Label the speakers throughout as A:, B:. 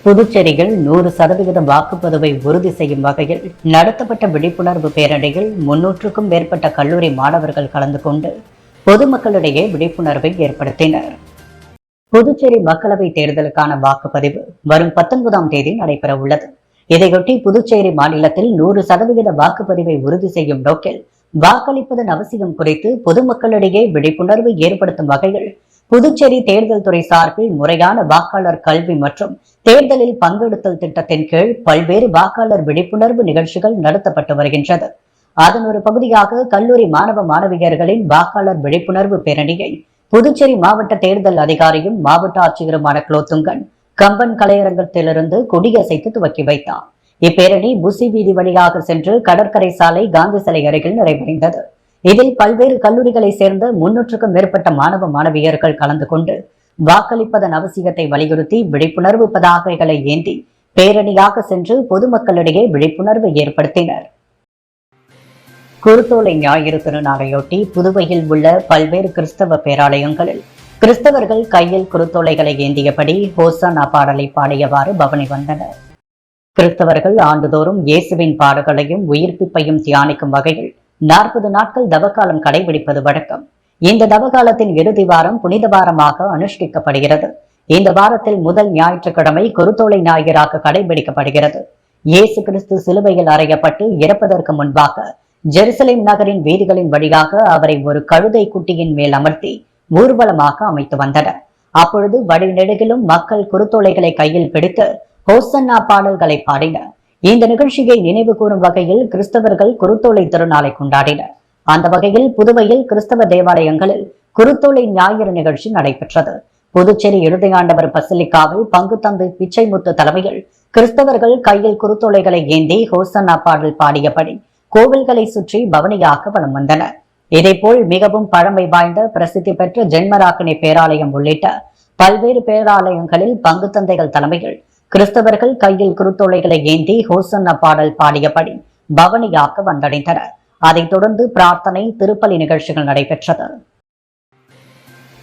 A: புதுச்சேரியில் 100% வாக்குப்பதிவை உறுதி செய்யும் வகையில் நடத்தப்பட்ட விழிப்புணர்வு பேரணியில் 300க்கும் மேற்பட்ட கல்லூரி மாணவர்கள் கலந்து கொண்டு பொதுமக்களிடையே விழிப்புணர்வை ஏற்படுத்தினர். புதுச்சேரி மக்களவை தேர்தலுக்கான வாக்குப்பதிவு வரும் 19ஆம் தேதி நடைபெற உள்ளது. இதையொட்டி புதுச்சேரி மாநிலத்தில் 100% வாக்குப்பதிவை உறுதி செய்யும் நோக்கில் வாக்களிப்பதன் அவசியம் குறித்து பொதுமக்களிடையே விழிப்புணர்வை ஏற்படுத்தும் வகையில் புதுச்சேரி தேர்தல் துறை சார்பில் முறையான வாக்காளர் கல்வி மற்றும் தேர்தலில் பங்கெடுத்தல் திட்டத்தின் கீழ் பல்வேறு வாக்காளர் விழிப்புணர்வு நிகழ்ச்சிகள் நடத்தப்பட்டு வருகின்றது. அதன் ஒரு பகுதியாக கல்லூரி மாணவ மாணவியர்களின் வாக்காளர் விழிப்புணர்வு பேரணியை புதுச்சேரி மாவட்ட தேர்தல் அதிகாரியும் மாவட்ட ஆட்சியருமான குலோத்துங்கன் கம்பன் கலையரங்கத்திலிருந்து கொடியசைத்து துவக்கி வைத்தார். இப்பேரணி புசி வீதி வழியாக சென்று கடற்கரை சாலை காந்தி சிலை அருகில் நிறைவடைந்தது. இதில் பல்வேறு கல்லூரிகளை சேர்ந்த 300க்கும் மேற்பட்ட மாணவ மாணவியர்கள் கலந்து கொண்டு வாக்களிப்பதன் அவசியத்தை வலியுறுத்தி விழிப்புணர்வு பதாகைகளை ஏந்தி பேரணியாக சென்று பொதுமக்களிடையே விழிப்புணர்வை ஏற்படுத்தினர். குருத்தோலை ஞாயிறு திருநாளையொட்டி புதுவையில் உள்ள பல்வேறு கிறிஸ்தவ பேராலயங்களில் கிறிஸ்தவர்கள் கையில் குருத்தோலைகளை ஏந்தியபடி ஹோசானா பாடலை பாடியவாறு பவனி வந்தனர். கிறிஸ்தவர்கள் ஆண்டுதோறும் இயேசுவின் பாடுகளையும் உயிர்ப்பிப்பையும் தியானிக்கும் வகையில் 40 நாட்கள் தவக்காலம் கடைபிடிப்பது வழக்கம். இந்த தவகாலத்தின் இறுதி வாரம் புனித வாரமாக அனுஷ்டிக்கப்படுகிறது. இந்த வாரத்தில் முதல் ஞாயிற்றுக்கிழமை குருத்தோலை ஞாயிறாக கடைபிடிக்கப்படுகிறது. இயேசு கிறிஸ்து சிலுவையில் அறையப்பட்டு இறப்பதற்கு முன்பாக ஜெருசலேம் நகரின் வீதிகளின் வழியாக அவரை ஒரு கழுதை குட்டியின் மேல் அமர்த்தி ஊர்வலமாக அமைத்து வந்தனர். அப்பொழுது வழிநெடுகிலும் மக்கள் குருத்தோலைகளை கையில் பிடித்து ஹோசன்னா பாடல்களை பாடினர். இந்த நிகழ்ச்சியை நினைவு கூறும் வகையில் கிறிஸ்தவர்கள் குருத்தோலை திருநாளை கொண்டாடினர். அந்த வகையில் புதுவையில் கிறிஸ்தவ தேவாலயங்களில் குருத்தோலை ஞாயிறு நிகழ்ச்சி நடைபெற்றது. புதுச்சேரி இறுதியாண்டவர் பசிலிக்காவில் பங்கு தந்தை பிச்சைமுத்து தலைமையில் கிறிஸ்தவர்கள் கையில் குருத்தோலைகளை ஏந்தி ஹோசன்னா பாடல் பாடியபடி கோவில்களை சுற்றி பவனியாக வலம் வந்தனர். இதேபோல் மிகவும் பழமை வாய்ந்த பிரசித்தி பெற்ற ஜென்மராக்கினி பேராலயம் உள்ளிட்ட பல்வேறு பேராலயங்களில் பங்கு தந்தைகள் தலைமையில் கிறிஸ்தவர்கள் கையில் குருத்தோலைகளை ஏந்தி ஹோசன்னா பாடல் பாடியபடி பவனியாக வந்தடைந்தனர். அதைத் தொடர்ந்து பிரார்த்தனை, திருப்பலி நிகழ்ச்சிகள் நடைபெற்றது.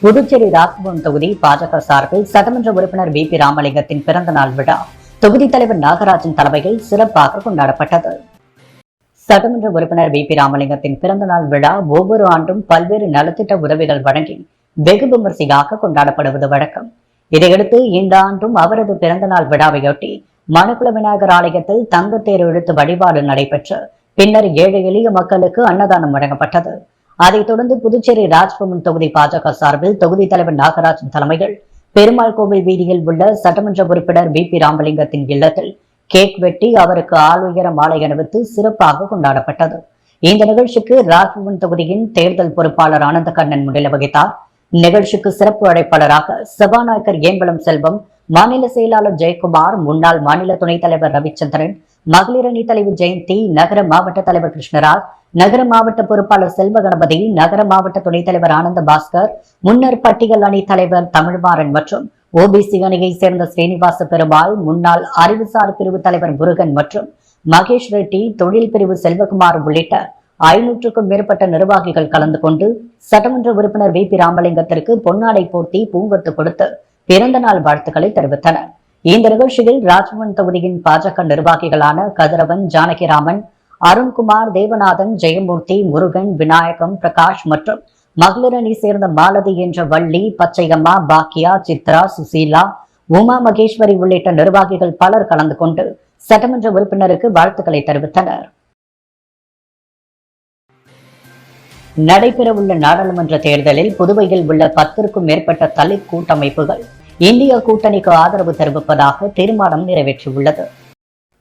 A: புதுச்சேரி ராஜ்பவன் தொகுதி பாஜக சார்பில் சட்டமன்ற உறுப்பினர் வி பி ராமலிங்கத்தின் பிறந்த நாள் விழா தொகுதி தலைவர் நாகராஜன் தலைமையில் சிறப்பாக கொண்டாடப்பட்டது. சட்டமன்ற உறுப்பினர் வி பி ராமலிங்கத்தின் பிறந்த நாள் விழா ஒவ்வொரு ஆண்டும் பல்வேறு நலத்திட்ட உதவிகள் வழங்கி வெகு விமரிசையாக கொண்டாடப்படுவது வழக்கம். இதையடுத்து இந்த ஆண்டும் அவரது பிறந்த நாள் விழாவையொட்டி மணக்குள விநாயகர் ஆலயத்தில் தங்கத்தேர் இழுத்து வழிபாடு நடைபெற்று பின்னர் ஏழை எளிய மக்களுக்கு அன்னதானம் வழங்கப்பட்டது. அதைத் தொடர்ந்து புதுச்சேரி ராஜ்பவன் தொகுதி பாஜக சார்பில் தொகுதி தலைவர் நாகராஜன் தலைமையில் பெருமாள் கோவில் வீதியில் உள்ள சட்டமன்ற உறுப்பினர் வி பி ராமலிங்கத்தின் இல்லத்தில் கேக் வெட்டி அவருக்கு ஆளுயர மாலை அணிவித்து சிறப்பாக கொண்டாடப்பட்டது. இந்த நிகழ்ச்சிக்கு ராஜ்பவன் தொகுதியின் தேர்தல் பொறுப்பாளர் ஆனந்த கண்ணன் முன்னிலை வகித்தார். நிகழ்ச்சிக்கு சிறப்பு அழைப்பாளராக சபாநாயகர் ஏம்பலம் செல்வம், மாநில செயலாளர் ஜெயக்குமார், முன்னாள் மாநில துணைத் தலைவர் ரவிச்சந்திரன், மகளிர் அணி தலைவர் ஜெயந்தி, நகர மாவட்ட தலைவர் கிருஷ்ணராஜ், நகர மாவட்ட பொறுப்பாளர் செல்வ கணபதி, நகர மாவட்ட துணைத் தலைவர் ஆனந்த பாஸ்கர், முன்னர் பட்டியல் அணி தலைவர் தமிழ்மாறன் மற்றும் ஓபிசி அணியை சேர்ந்த ஸ்ரீனிவாச பெருமாள், முன்னாள் அறிவுசார் பிரிவு தலைவர் முருகன் மற்றும் மகேஷ் ரெட்டி, தொழில் பிரிவு செல்வகுமார் உள்ளிட்ட 500க்கும் மேற்பட்ட நிர்வாகிகள் கலந்து கொண்டு சட்டமன்ற உறுப்பினர் வி பி ராமலிங்கத்திற்கு பொன்னாடை போர்த்தி பூங்கொத்து கொடுத்து பிறந்த நாள் வாழ்த்துக்களை தெரிவித்தனர். இந்த நிகழ்ச்சியில் ராஜ்பவன் தொகுதியின் பாஜக நிர்வாகிகளான கதிரவன், ஜானகிராமன், அருண்குமார், தேவநாதன், ஜெயமூர்த்தி, முருகன், விநாயகம், பிரகாஷ் மற்றும் மகளிர் அணி சேர்ந்த மாலதி என்ற வள்ளி, பச்சையம்மா, பாக்கியா, சித்ரா, சுசீலா, உமா மகேஸ்வரி உள்ளிட்ட நிர்வாகிகள் பலர் கலந்து கொண்டு சட்டமன்ற உறுப்பினருக்கு வாழ்த்துக்களை தெரிவித்தனர். நடைபெறவுள்ள நாடாளுமன்ற தேர்தலில் புதுவையில் உள்ள 10க்கும் மேற்பட்ட தலித் கூட்டமைப்புகள் இந்திய கூட்டணிக்கு ஆதரவு தெரிவிப்பதாக தீர்மானம் நிறைவேற்றியுள்ளது.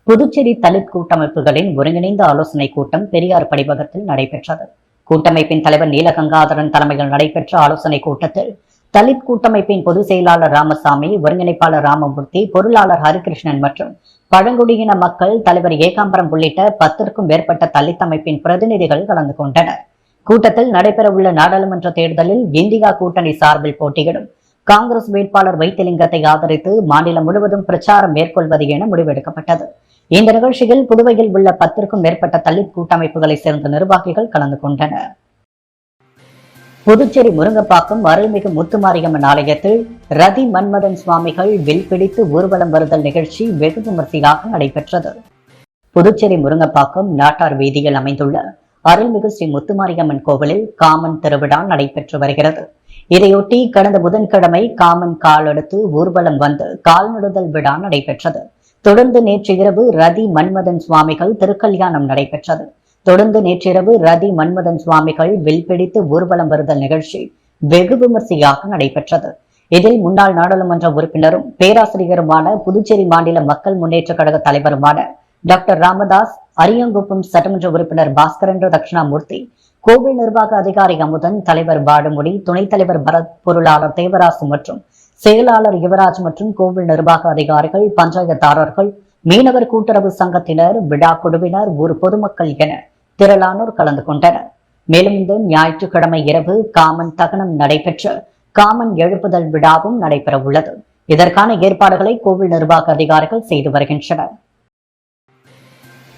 A: புதுச்சேரி தலித் கூட்டமைப்புகளின் ஒருங்கிணைந்த ஆலோசனை கூட்டம் பெரியார் படிவகத்தில் நடைபெற்றது. கூட்டமைப்பின் தலைவர் நீலகங்காதரன் தலைமையில் நடைபெற்ற ஆலோசனை கூட்டத்தில் தலித் கூட்டமைப்பின் பொதுச் செயலாளர் ராமசாமி, ஒருங்கிணைப்பாளர் ராமமூர்த்தி, பொருளாளர் ஹரிகிருஷ்ணன் மற்றும் பழங்குடியின மக்கள் தலைவர் ஏகாம்பரம் உள்ளிட்ட 10க்கும் மேற்பட்ட தலித் அமைப்பின் பிரதிநிதிகள் கலந்து கொண்டனர். கூட்டத்தில் நடைபெறவுள்ள நாடாளுமன்ற தேர்தலில் இந்தியா கூட்டணி சார்பில் போட்டியிடும் காங்கிரஸ் வேட்பாளர் வைத்திலிங்கத்தை ஆதரித்து மாநிலம் முழுவதும் பிரச்சாரம் மேற்கொள்வது என முடிவெடுக்கப்பட்டது. இந்த நிகழ்ச்சியில் புதுவையில் உள்ள 10க்கும் மேற்பட்ட தலித் கூட்டமைப்புகளை சேர்ந்த நிர்வாகிகள் கலந்து கொண்டனர். புதுச்சேரி முருங்கப்பாக்கம் அருள்மிகு முத்துமாரியம்மன் ஆலயத்தில் ரதி மன்மதன் சுவாமிகள் வில் பிடித்து ஊர்வலம் வருதல் நிகழ்ச்சி வெகு விமர்சையாக நடைபெற்றது. புதுச்சேரி முருங்கப்பாக்கம் நாட்டார் வீதியில் அமைந்துள்ள அருள்மிகு ஸ்ரீ முத்துமாரியம்மன் கோவிலில் காமன் திருவிழா நடைபெற்று வருகிறது. இதையொட்டி கடந்த புதன்கிழமை காமன் கால் எடுத்து ஊர்வலம் வந்து கால்நடுதல் விழா நடைபெற்றது. தொடர்ந்து நேற்று இரவு ரதி மன்மதன் சுவாமிகள் திருக்கல்யாணம் நடைபெற்றது. தொடர்ந்து நேற்றிரவு ரதி மன்மதன் சுவாமிகள் வில் பிடித்து ஊர்வலம் வருதல் நிகழ்ச்சி வெகு விமர்சையாக நடைபெற்றது. இதில் முன்னாள் நாடாளுமன்ற உறுப்பினரும் பேராசிரியருமான புதுச்சேரி மாநில மக்கள் முன்னேற்ற கழக தலைவருமான டாக்டர் ராமதாஸ், அரியங்குப்பம் சட்டமன்ற உறுப்பினர் பாஸ்கரன் தட்சிணாமூர்த்தி, கோவில் நிர்வாக அதிகாரி அமுதன், தலைவர் பாடுமுடி, துணைத் தலைவர் பரத், பொருளாளர் தேவராசு மற்றும் செயலாளர் யுவராஜ் மற்றும் கோவில் நிர்வாக அதிகாரிகள், பஞ்சாயத்தாரர்கள், மீனவர் கூட்டுறவு சங்கத்தினர், விழா குழுவினர், ஊர் பொதுமக்கள் என திரளானோர் கலந்து கொண்டனர். மேலும் இந்த ஞாயிற்றுக்கிழமை இரவு காமன் தகனம் நடைபெற்று காமன் எழுப்புதல் விழாவும் நடைபெற உள்ளது. இதற்கான ஏற்பாடுகளை கோவில் நிர்வாக அதிகாரிகள் செய்து வருகின்றனர்.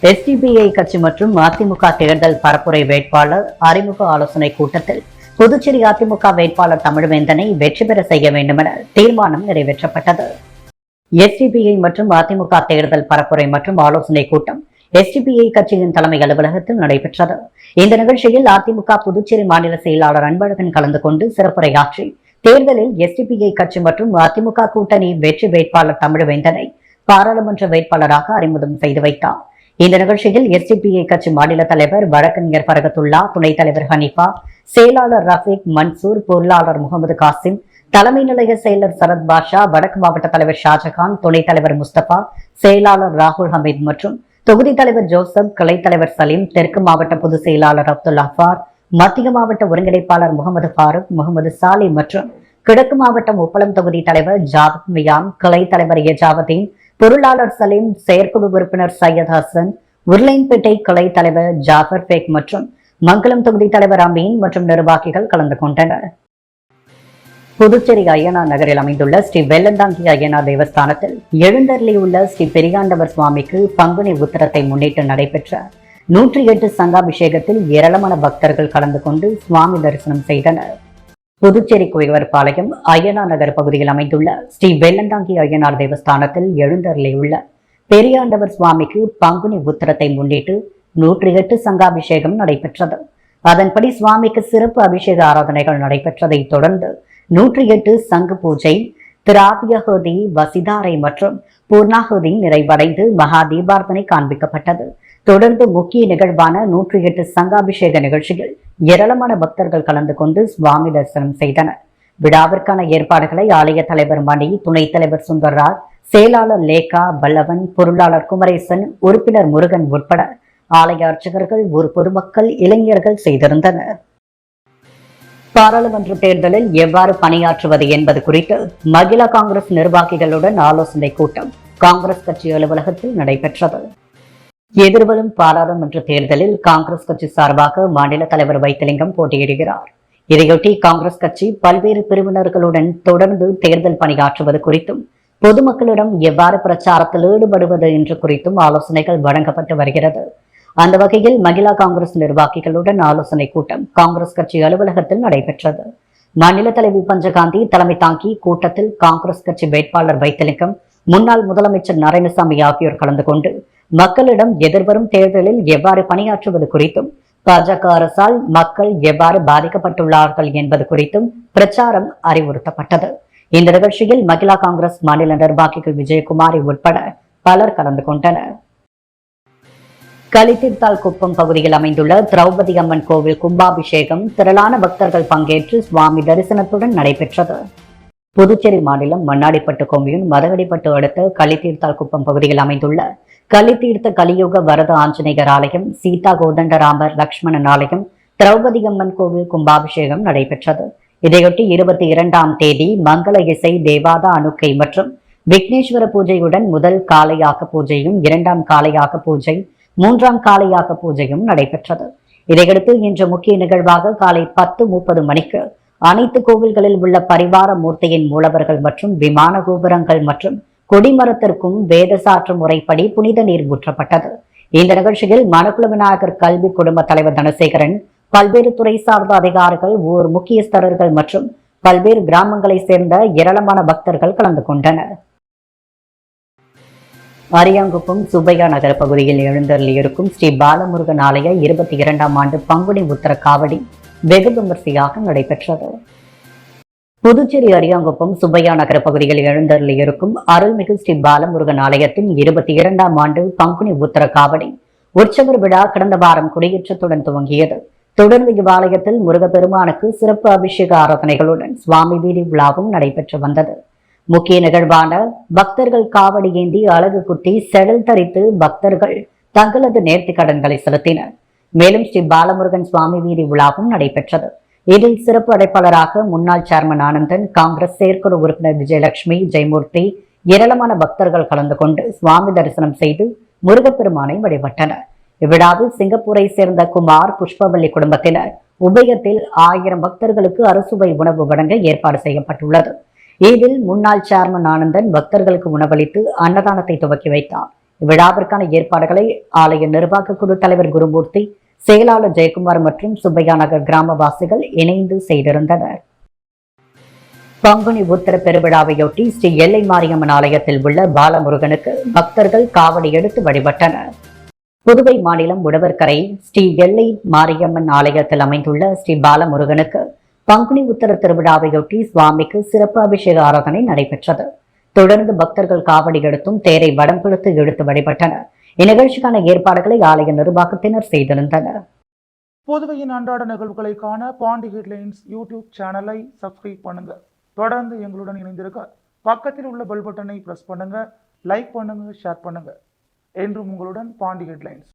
A: எஸ்டிபிஐ கட்சி மற்றும் அதிமுக தேர்தல் பரப்புரை வேட்பாளர் அறிமுக ஆலோசனை கூட்டத்தில் புதுச்சேரி அதிமுக வேட்பாளர் தமிழ்வேந்தனை வெற்றி பெற செய்ய வேண்டும் என தீர்மானம் நிறைவேற்றப்பட்டது. எஸ்டிபிஐ மற்றும் அதிமுக தேர்தல் பரப்புரை மற்றும் ஆலோசனை கூட்டம் எஸ்டிபிஐ கட்சியின் தலைமை அலுவலகத்தில் நடைபெற்றது. இந்த நிகழ்ச்சியில் அதிமுக புதுச்சேரி மாநில செயலாளர் அன்பழகன் கலந்து கொண்டு சிறப்புரையாற்றி தேர்தலில் எஸ்டிபிஐ கட்சி மற்றும் அதிமுக கூட்டணி வெற்றி வேட்பாளர் தமிழ்வேந்தனை பாராளுமன்ற வேட்பாளராக அறிமுகம் செய்து வைத்தார். இந்த நிகழ்ச்சியில் எஸ்டிபிஐ கட்சி மாநில தலைவர் வழக்கறிஞர் பரகத்துல்லா, துணைத் தலைவர் ஹனீஃபா, செயலாளர் ரஃபீக் மன்சூர், பொருளாளர் முகமது காசிம், தலைமை நிலைய செயலர் சரத் பாஷா, வடக்கு மாவட்ட தலைவர் ஷாஜகான், துணைத் தலைவர் முஸ்தபா, செயலாளர் ராகுல் ஹமீத் மற்றும் தொகுதி தலைவர் ஜோசப், கிளை தலைவர் சலீம், தெற்கு மாவட்ட பொதுச் செயலாளர் அப்துல் அஃபார், மத்திய மாவட்ட ஒருங்கிணைப்பாளர் முகமது ஃபாரூக், முகமது சாலி மற்றும் கிழக்கு மாவட்டம் உப்பளம் தொகுதி தலைவர் ஜாவத் மியான், கிளை தலைவர் எஜாவதீன், பொருளாளர் சலீம், செயற்குழு உறுப்பினர் சையத் ஹசன், உருளைன்பேட்டை கிளை தலைவர் ஜாஃபர் பேக் மற்றும் மங்களம் தொகுதி தலைவர் அமீன் மற்றும் நிர்வாகிகள் கலந்து கொண்டனர். புதுச்சேரி அய்யனார் நகரில் அமைந்துள்ள ஸ்ரீ வெள்ளந்தாங்கி அய்யனார் தேவஸ்தானத்தில் எழுந்தருளியுள்ள ஸ்ரீ பெரியாண்டவர் சுவாமிக்கு பங்குனி உத்திரத்தை முன்னிட்டு நடைபெற்ற 108 சங்காபிஷேகத்தில் ஏராளமான பக்தர்கள் கலந்து கொண்டு சுவாமி தரிசனம் செய்தனர். புதுச்சேரி குயவர்பாளையம் அய்யனார் நகர் பகுதியில் அமைந்துள்ள ஸ்ரீ வெள்ளந்தாங்கி அய்யனார் தேவஸ்தானத்தில் எழுந்தருளியுள்ள பெரியாண்டவர் சுவாமிக்கு பங்குனி உத்திரத்தை முன்னிட்டு 108 சங்காபிஷேகம் நடைபெற்றது. அதன்படி சுவாமிக்கு சிறப்பு அபிஷேக ஆராதனைகள் நடைபெற்றதை தொடர்ந்து 108 சங்கு பூஜை, திராவியஹோதி, வசிதாரை மற்றும் பூர்ணாஹோதி நிறைவடைந்து மகா தீபார்த்தனை காண்பிக்கப்பட்டது. தொடர்ந்து முக்கிய நிகழ்வான 108 சங்காபிஷேக நிகழ்ச்சியில் ஏராளமான பக்தர்கள் கலந்து கொண்டு சுவாமி தரிசனம் செய்தனர். விழாவிற்கான ஏற்பாடுகளை ஆலய தலைவர் மணி, துணைத் தலைவர் சுந்தர்ராஜ், செயலாளர் லேகா, வல்லவன், பொருளாளர் குமரேசன், உறுப்பினர் முருகன் உட்பட ஆலய அர்ச்சகர்கள், ஊர் பொதுமக்கள், இளைஞர்கள் செய்திருந்தனர். பாராளுமன்ற தேர்தலில் எவ்வாறு பணியாற்றுவது என்பது குறித்து மகிழா காங்கிரஸ் நிர்வாகிகளுடன் ஆலோசனை கூட்டம் காங்கிரஸ் கட்சி அலுவலகத்தில் நடைபெற்றது. எதிர்வரும் பாராளுமன்ற தேர்தலில் காங்கிரஸ் கட்சி சார்பாக மாநில தலைவர் வைத்திலிங்கம் போட்டியிடுகிறார். இதையொட்டி காங்கிரஸ் கட்சி பல்வேறு பிரிவினர்களுடன் தொடர்ந்து தேர்தல் பணியாற்றுவது குறித்தும் பொதுமக்களிடம் எவ்வாறு பிரச்சாரத்தில் ஈடுபடுவது என்று குறித்தும் ஆலோசனைகள் வழங்கப்பட்டு வருகிறது. அந்த வகையில் மகிழா காங்கிரஸ் நிர்வாகிகளுடன் ஆலோசனை கூட்டம் காங்கிரஸ் கட்சி அலுவலகத்தில் நடைபெற்றது. மாநில தலைவி பஞ்சகாந்தி தலைமை தாங்கி கூட்டத்தில் காங்கிரஸ் கட்சி வேட்பாளர் வைத்திலிங்கம், முன்னாள் முதலமைச்சர் நாராயணசாமி ஆகியோர் கலந்து கொண்டு மக்களிடம் எதிர்வரும் தேர்தலில் எவ்வாறு பணியாற்றுவது குறித்தும் பாஜக அரசால் மக்கள் எவ்வாறு பாதிக்கப்பட்டுள்ளார்கள் என்பது குறித்தும் பிரச்சாரம் அறிவுறுத்தப்பட்டது. இந்த நிகழ்ச்சியில் மகிழா காங்கிரஸ் மாநில நிர்வாகிகள் விஜயகுமாரி உட்பட பலர் கலந்து கொண்டனர். கலித்தீர்த்தால் குப்பம் பகுதியில் அமைந்துள்ள திரௌபதி அம்மன் கோவில் கும்பாபிஷேகம் திரளான பக்தர்கள் பங்கேற்று சுவாமி தரிசனத்துடன் நடைபெற்றது. புதுச்சேரி மாநிலம் மண்ணாடிப்பட்டு கொம்யூன் மதகடிப்பட்டு அடுத்த கலித்தீர்த்தால் குப்பம் பகுதியில் அமைந்துள்ள கலித்தீர்த்த கலியுக வரத ஆஞ்சநேயர் ஆலயம், சீதா கோதண்டராமர் லக்ஷ்மணன் ஆலயம், திரௌபதி அம்மன் கோவில் கும்பாபிஷேகம் நடைபெற்றது. இதையொட்டி 22ஆம் தேதி மங்கள இசை, தேவாத அணுக்கை மற்றும் விக்னேஸ்வர பூஜையுடன் முதல் காலையாக பூஜையும், 2ஆம் காலையாக பூஜை, 3ஆம் காலையாக பூஜையும் நடைபெற்றது. இதையடுத்து இன்று முக்கிய நிகழ்வாக காலை 10:30 மணிக்கு அனைத்து கோவில்களில் உள்ள பரிவார மூர்த்தியின் மூலவர்கள் மற்றும் விமான கோபுரங்கள் மற்றும் கொடிமரத்திற்கும் வேதசாற்று முறைப்படி புனித நீர் ஊற்றப்பட்டது. இந்த நிகழ்ச்சியில் மணக்குள விநாயகர் கல்வி குடும்ப தலைவர் தனசேகரன், பல்வேறு துறை சார்ந்த அதிகாரிகள், ஊர் முக்கியஸ்தர்கள் மற்றும் பல்வேறு கிராமங்களை சேர்ந்த ஏராளமான பக்தர்கள் கலந்து கொண்டனர். அரியாங்குப்பம் சுப்பையா நகர் பகுதியில் எழுந்தருளியிருக்கும் ஸ்ரீ பாலமுருகன் ஆலய 22ஆம் ஆண்டு பங்குனி உத்தர காவடி வெகு விமர்சையாக நடைபெற்றது. புதுச்சேரி அரியாங்குப்பம் சுப்பையா நகர் பகுதியில் எழுந்தருளியிருக்கும் அருள்மிகு ஸ்ரீ பாலமுருகன் ஆலயத்தின் 22ஆம் ஆண்டு பங்குனி உத்தர காவடி உற்சவர் விழா கடந்த வாரம் கொடியேற்றத்துடன் துவங்கியது. தொடர்ந்து இவ்வாலயத்தில் முருகப்பெருமானுக்கு சிறப்பு அபிஷேக ஆராதனைகளுடன் சுவாமி வீதி விழாவும் நடைபெற்று வந்தது. முக்கிய நிகழ்வான பக்தர்கள் காவடி ஏந்தி அழகு குத்தி செடல் தரித்து பக்தர்கள் தங்களது நேர்த்திக் கடன்களை செலுத்தினர். மேலும் ஸ்ரீ பாலமுருகன் சுவாமி வீதி விழாவும் நடைபெற்றது. இதில் சிறப்பு அழைப்பாளராக முன்னாள் சேர்மன் ஆனந்தன், காங்கிரஸ் செயற்குழு உறுப்பினர் விஜயலட்சுமி, ஜெயமூர்த்தி, ஏராளமான பக்தர்கள் கலந்து கொண்டு சுவாமி தரிசனம் செய்து முருகப்பெருமானை வழிபட்டனர். இவ்விழாவில் சிங்கப்பூரை சேர்ந்த குமார், புஷ்பவல்லி குடும்பத்தினர் உபயத்தில் 1000 பக்தர்களுக்கு அறுசுவை உணவு வழங்க ஏற்பாடு செய்யப்பட்டுள்ளது. இதில் முன்னாள் சேர்மன் ஆனந்தன் பக்தர்களுக்கு உணவளித்து அன்னதானத்தை துவக்கி வைத்தார். இவ்விழாவிற்கான ஏற்பாடுகளை ஆலய நிர்வாக குழு தலைவர் குருமூர்த்தி, செயலாளர் ஜெயக்குமார் மற்றும் சுப்பையா நகர் கிராமவாசிகள் இணைந்து செய்திருந்தனர். பங்குனி உத்தர பெருவிழாவையொட்டி ஸ்ரீ எல்லை மாரியம்மன் ஆலயத்தில் உள்ள பாலமுருகனுக்கு பக்தர்கள் காவடி எடுத்து வழிபட்டனர். புதுவை மாநிலம் உழவர்கரை ஸ்ரீ எல்லை மாரியம்மன் ஆலயத்தில் அமைந்துள்ள ஸ்ரீ பாலமுருகனுக்கு பங்குனி உத்தர திருவிழாவையொட்டி சுவாமிக்கு சிறப்பு அபிஷேக ஆராதனை நடைபெற்றது. தொடர்ந்து பக்தர்கள் காவடி எடுத்தும் தேரை வடம் பிடித்து இழுத்து வழிபட்டனர். இந்நிகழ்ச்சிக்கான ஏற்பாடுகளை ஆலய நிர்வாகத்தினர் செய்திருந்தனர்.
B: புதுவையின் அன்றாட நிகழ்வுகளை காண பாண்டி ஹெட்லைன்ஸ் யூடியூப் சேனலை சப்ஸ்கிரைப் பண்ணுங்க. தொடர்ந்து எங்களுடன் இணைந்திருக்க பக்கத்தில் உள்ள பெல் பட்டனை பிரஸ் பண்ணுங்க. லைக் பண்ணுங்க, ஷேர் பண்ணுங்க. என்றும் உங்களுடன் பாண்டி ஹெட்லைன்ஸ்.